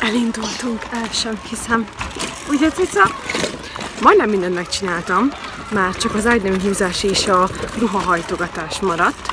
Elindultunk, el sem hiszem. Ugye, Cica? Majdnem mindent megcsináltam, már csak az ágynemű húzás és a ruhahajtogatás maradt.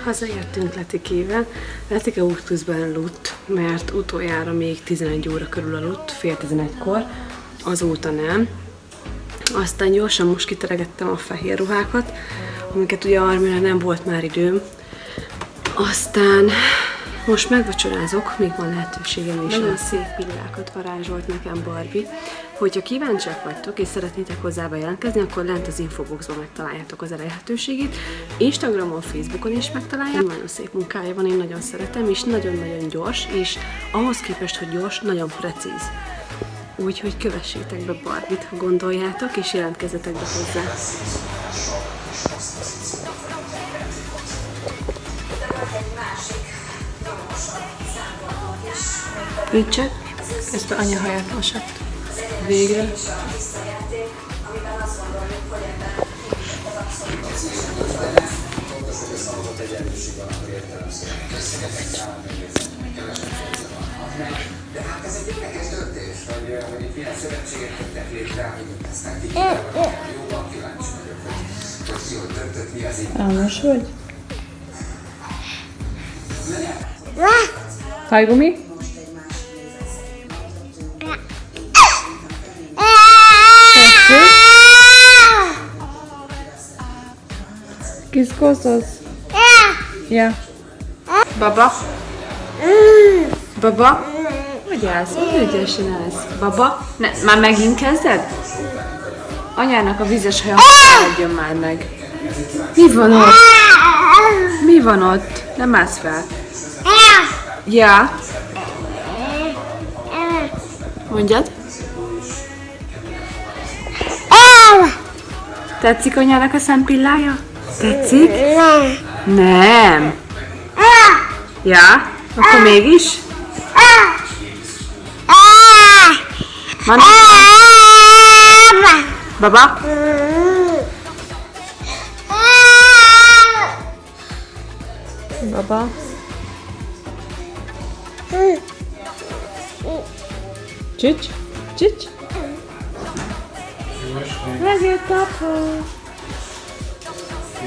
Hazaértünk Letikével. Letike úgy közben aludt, mert utoljára még 11 óra körül aludt, fél 11-kor, azóta nem. Aztán gyorsan most kiteregettem a fehér ruhákat, amiket ugye Armira nem volt már időm. Aztán most megvacsorázok, még van lehetőségem is. Nagyon szép pillákat varázsolt nekem Barbie. Hogyha kíváncsiak vagytok és szeretnétek hozzá bejelentkezni, akkor lent az infoboxban megtaláljátok az elérhetőségét. Instagramon, Facebookon is megtaláljátok. Nagyon szép munkája van, én nagyon szeretem, és nagyon-nagyon gyors, és ahhoz képest, hogy gyors, nagyon precíz. Úgyhogy kövessétek be Barbie-t, ha gondoljátok, és jelentkezzetek be hozzá. Ricset, ezt a anya haját mosott. Végre. Álmos vagy? Hajgumi? Kiszkózolsz? Ja. Baba? Baba? Hogy állsz? Hogy ügyesen állsz? Baba? Ne, már megint kezded? Anyának a vizes haja adjon már meg. Mi van ott? Mi van ott? Nem állsz fel. Ja. Mondjad. Tetszik anyának a szempillája? Tetszik? Nem. Ja? Akkor mégis? Mondj. Baba? Baba? Csücs? Csücs? Megért, papa!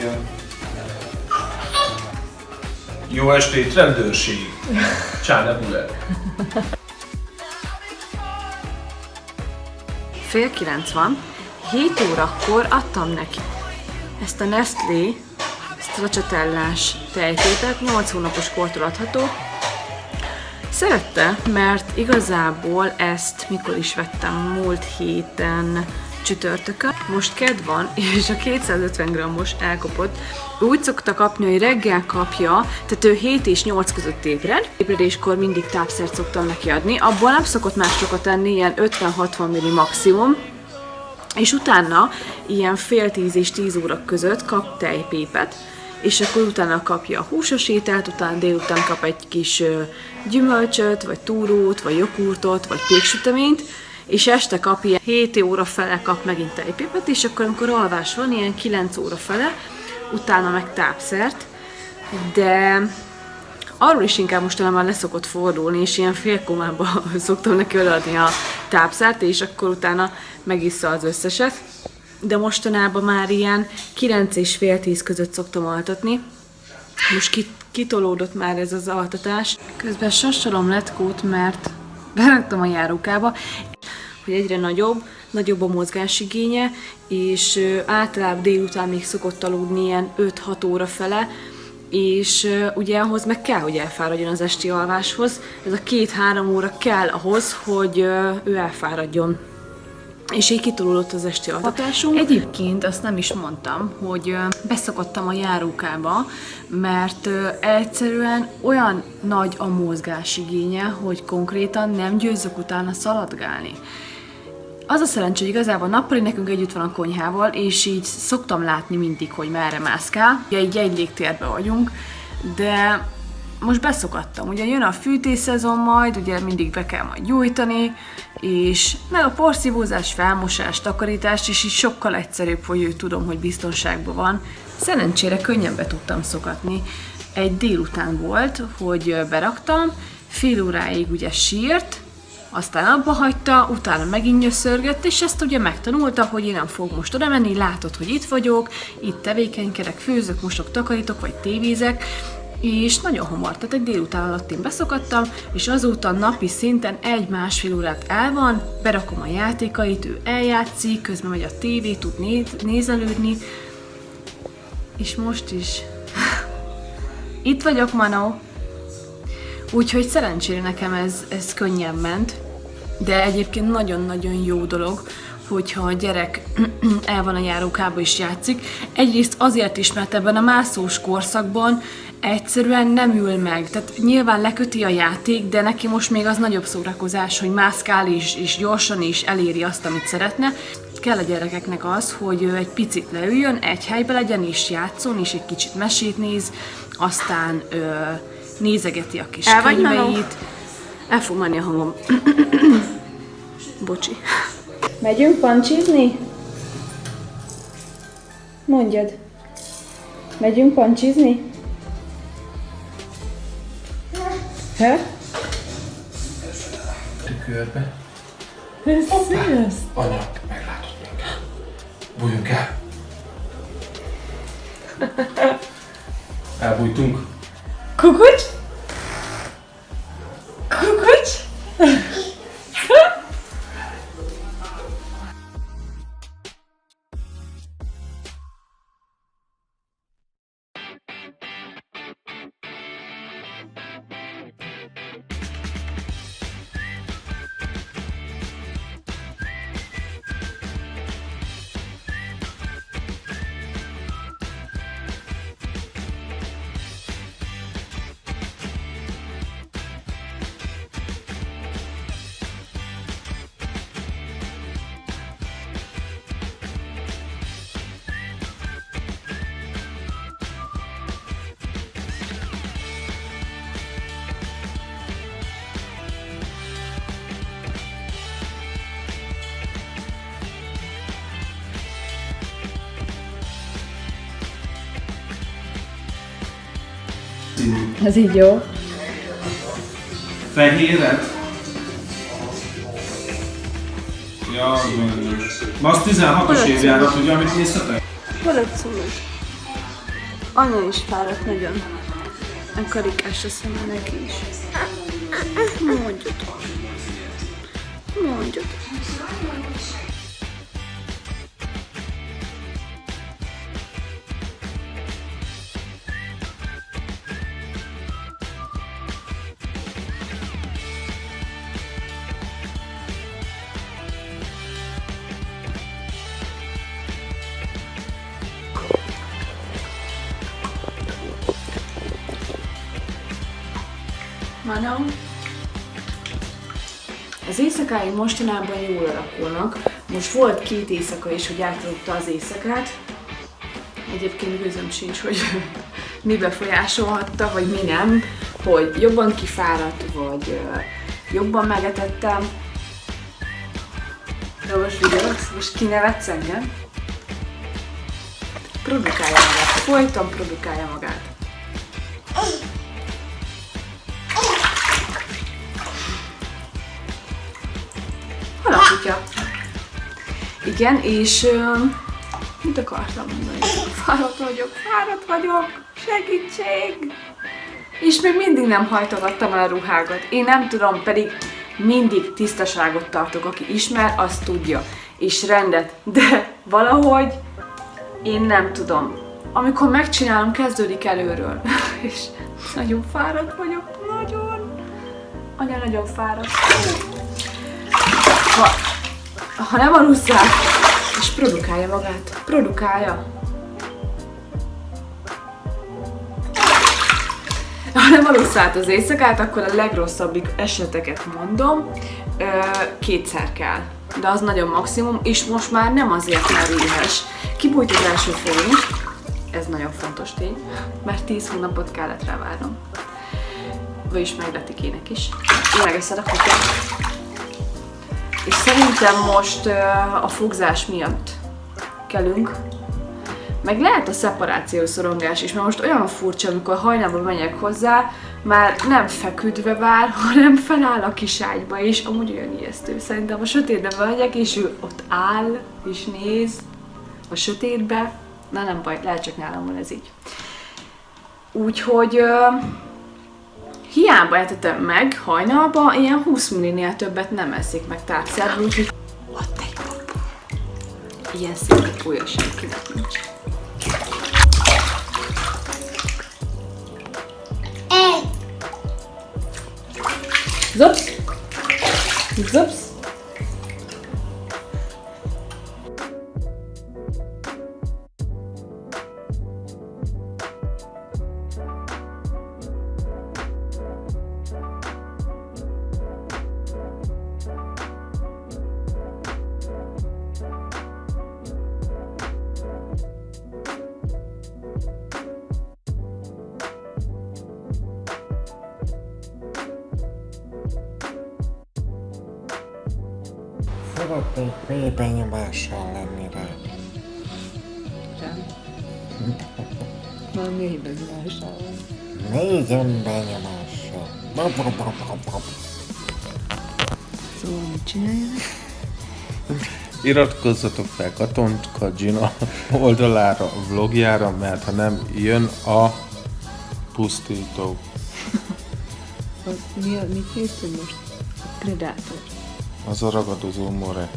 Ja. Jó estét, rendőrség! Csáne Bule! 8:30 van, 7 órakor adtam neki ezt a Nestlé stracciatellás tejtépet, 8 hónapos kortól adható. Szerette, mert igazából ezt mikor is vettem, múlt héten csütörtökön. Most kedd van, és a 250 g-os elkapott. Úgy szokta kapni, hogy reggel kapja, tehát ő 7 és 8 között ébred. Ébredéskor mindig tápszert szoktam neki adni. Abból nem szokott más sokat enni, ilyen 50-60 milli maximum. És utána, ilyen fél 10 és 10 óra között kap tejpépet, és akkor utána kapja a húsos ételt, utána délután kap egy kis gyümölcsöt, vagy túrót, vagy jogurtot, vagy péksüteményt, és este kap ilyen 7 óra fele kap megint tejpépet, és akkor amikor alvás van, ilyen 9 óra fele, utána meg tápszert, de arról is inkább mostanában már leszokott fordulni, és ilyen félkomába szoktam neki odaadni a tápszert, és akkor utána megissza az összeset. De mostanában már ilyen 9 és fél 10 között szoktam altatni. Most kitolódott már ez az altatás. Közben sassalom Letkót, mert beraktam a járókába, hogy egyre nagyobb a mozgásigénye, és általában délután még szokott aludni ilyen 5-6 óra fele, és ugye ahhoz meg kell, hogy elfáradjon az esti alváshoz. Ez a 2-3 óra kell ahhoz, hogy ő elfáradjon. És így kitolódott az esti altatásunk. Egyébként azt nem is mondtam, hogy beszakadtam a járókába, mert egyszerűen olyan nagy a mozgásigénye, hogy konkrétan nem győzök utána szaladgálni. Az a szerencsé, hogy igazából nappali nekünk együtt van a konyhával, és így szoktam látni mindig, hogy merre mászkál. Ugye így egy légtérben vagyunk, de most beszokattam. Ugye jön a fűtésszezon majd, ugye mindig be kell majd gyújtani, és meg a porszívózás, felmosás, takarítás, és így sokkal egyszerűbb, hogy ő tudom, hogy biztonságban van. Szerencsére könnyen be tudtam szokatni. Egy délután volt, hogy beraktam, fél óráig ugye sírt, aztán abba hagyta, utána megint nyöszörgött, és ezt ugye megtanulta, hogy én nem fogok most oda menni, látod, hogy itt vagyok, itt tevékenykedek, főzök, mosok, takarítok, vagy tévézek, és nagyon hamar, tehát egy délután alatt én beszokattam, és azóta napi szinten 1-1,5 órát el van, berakom a játékait, ő eljátszik, közben megy a tévé, tud nézelődni, és most is itt vagyok, Manó. Úgyhogy szerencsére nekem ez könnyen ment, de egyébként nagyon-nagyon jó dolog, hogyha a gyerek el van a járókába és játszik. Egyrészt azért is, mert ebben a mászós korszakban egyszerűen nem ül meg. Tehát nyilván leköti a játék, de neki most még az nagyobb szórakozás, hogy mászkál és gyorsan is eléri azt, amit szeretne. Kell a gyerekeknek az, hogy egy picit leüljön, egy helybe legyen és játszon, és egy kicsit mesét néz, aztán nézegeti a kis könyveit. El fog menni a hangom. Bocsi. Megyünk pancsizni? Mondjad. Megyünk pancsizni? He? Tükörbe. Ez színes. Anya, meglátott minket. Bújjunk el. Elbújtunk. Kukucs? Kukucs? Ez így jó. Fehéret? Ja, az van. Ma az 16-os évjárat, ugye, amit néztetek? Valószínűleg. Anya is fáradt nagyon. A karikás a szeme neki is. Mondjad. Mondjad. Manó. Az éjszakáim mostanában jól alakulnak. Most volt 2 éjszaka is, hogy átrúgta az éjszakát. Egyébként gőzöm sincs, hogy mi befolyásolhatta, vagy mi nem. Hogy jobban kifáradt, vagy jobban megetettem. De most vigyorogsz? Most kinevetsz engem? Produkálja magát. Folyton produkálja magát. Hol a kutya? Igen, és mit akartam mondani? Fáradt vagyok, segítség! És még mindig nem hajtogattam el a ruhákat. Én nem tudom, pedig mindig tisztaságot tartok. Aki ismer, az tudja. És rendet. De valahogy én nem tudom. Amikor megcsinálom, kezdődik előről. És nagyon fáradt vagyok, nagyon. Anya nagyon fáradt. Ha nem alusszál, és produkálja magát. Produkálja. Ha nem alusszált az éjszakát, akkor a legrosszabbik eseteket mondom, 2-szer kell. de az nagyon maximum, és most már nem azért, mert éhes. Kibújt az első fólium, ez nagyon fontos tény, mert 10 hónapot kellett rá várnom. Vagyis meg Letikének is. Melegeszed a kutyát. És szerintem most a fogzás miatt kelünk. Meg lehet a szeparációs szorongás is, mert most olyan furcsa, amikor hajnalban megyek hozzá, már nem feküdve vár, hanem feláll a kis ágyba, és amúgy olyan ijesztő. Szerintem a sötétbe megyek, és ő ott áll, és néz a sötétbe. Na nem baj, lehet csak nálam van ez így. Úgyhogy hiába etetem meg hajnalba, ilyen 20 millinél többet nem eszik meg tárcából, úgyhogy ott egy pap. Ilyen szép pólya senkinek nincs. Zups! Zups! Szeretnék mély benyomással lenni rá. Már mély benyomással. Mélyen benyomással. Szóval mit csináljanak? Iratkozzatok fel Katonka Gina oldalára, a vlogjára, mert ha nem, jön a pusztító. Mit néztünk most? A Predator. Az a ragadozó more.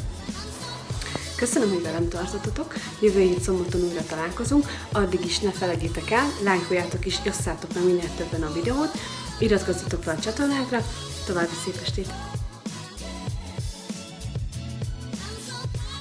Köszönöm, hogy velem tartottatok. Jövő hét szombaton újra találkozunk. Addig is ne felejtjétek el, lájkoljátok és osszátok meg minél többen a videót. Iratkozzatok fel a csatornánkra. További szép estét!